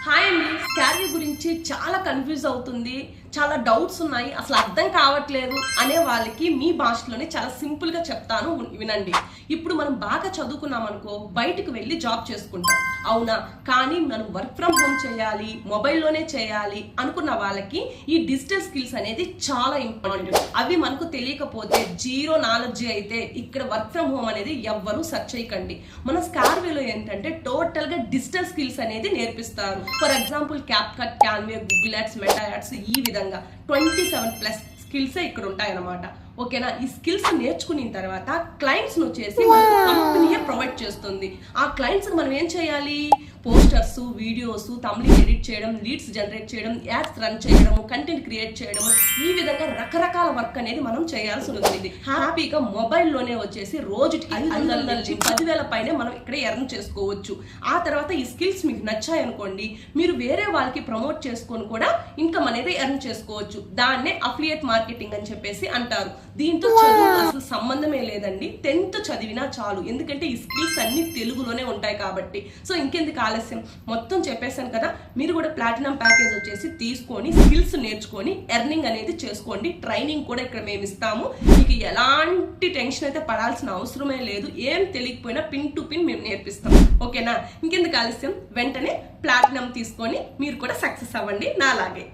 Hi అండి, స్కార్వీ గురించి చాలా కన్ఫ్యూజ్ అవుతుంది, చాలా డౌట్స్ ఉన్నాయి, అసలు అర్థం కావట్లేదు అనే వాళ్ళకి మీ భాషలోనే చాలా సింపుల్ గా చెప్తాను, వినండి. ఇప్పుడు మనం బాగా చదువుకున్నాం అనుకో, బయటకు వెళ్ళి జాబ్ చేసుకుంటాం, అవునా? కానీ మనం వర్క్ ఫ్రమ్ హోమ్ చేయాలి, మొబైల్లోనే చేయాలి అనుకున్న వాళ్ళకి ఈ డిజిటల్ స్కిల్స్ అనేది చాలా ఇంపార్టెంట్. అవి మనకు తెలియకపోతే జీరో నాలెడ్జ్ అయితే ఇక్కడ వర్క్ ఫ్రమ్ హోమ్ అనేది ఎవ్వరూ సెర్చ్ చేయకండి. మన స్కార్వీలో ఏంటంటే టోటల్ గా డిజిటల్ స్కిల్స్ అనేది నేర్పిస్తారు. For example CapCut, Canva, Google ads, meta ads, ఈ విధంగా 27+ స్కిల్స్ ఇక్కడ ఉంటాయన్నమాట. ఓకేనా? ఈ స్కిల్స్ నేర్చుకున్న తర్వాత క్లయింట్స్ వచ్చేసి కంపెనీయే ప్రొవైడ్ చేస్తుంది. ఆ క్లయింట్స్ మనం ఏం చేయాలి? పోస్టర్స్, వీడియోస్, థంబ్నెయిల్ ఎడిట్ చేయడం, లీడ్స్ జనరేట్ చేయడం, యాడ్స్ రన్ చేయడం, కంటెంట్ క్రియేట్ చేయడం, ఈ విధంగా రకరకాల వర్క్ అనేది మనం చేయాల్సి ఉంటుంది. హ్యాపీగా మొబైల్లోనే వచ్చేసి రోజుకి 500 నుంచి 10,000 పైనే మనం ఇక్కడ ఎర్న్ చేసుకోవచ్చు. ఆ తర్వాత ఈ స్కిల్స్ మీకు నచ్చాయనుకోండి, మీరు వేరే వాళ్ళకి ప్రమోట్ చేసుకొని కూడా ఇన్కమ్ అనేది ఎర్న్ చేసుకోవచ్చు. దాన్నే అఫిలియేట్ మార్కెటింగ్ అని చెప్పేసి అంటారు. దీంతో చదువు అసలు సంబంధమే లేదండి. 10th చదివినా చాలు, ఎందుకంటే ఈ స్కిల్స్ అన్ని తెలుగులోనే ఉంటాయి కాబట్టి. సో ఇంకెందుకు ఆలస్యం, మొత్తం చెప్పేశాను కదా. మీరు కూడా ప్లాటినం ప్యాకేజ్ వచ్చేసి తీసుకొని స్కిల్స్ నేర్చుకొని ఎర్నింగ్ అనేది చేసుకోండి. ట్రైనింగ్ కూడా ఇక్కడ మేము ఇస్తాము. మీకు ఎలాంటి టెన్షన్ అయితే పడాల్సిన అవసరమే లేదు. ఏం తెలియకపోయినా పిన్ టు పిన్ మేము నేర్పిస్తాం. ఓకేనా? ఇంకెందుకు ఆలస్యం, వెంటనే ప్లాటినం తీసుకొని మీరు కూడా సక్సెస్ అవ్వండి నాలాగే.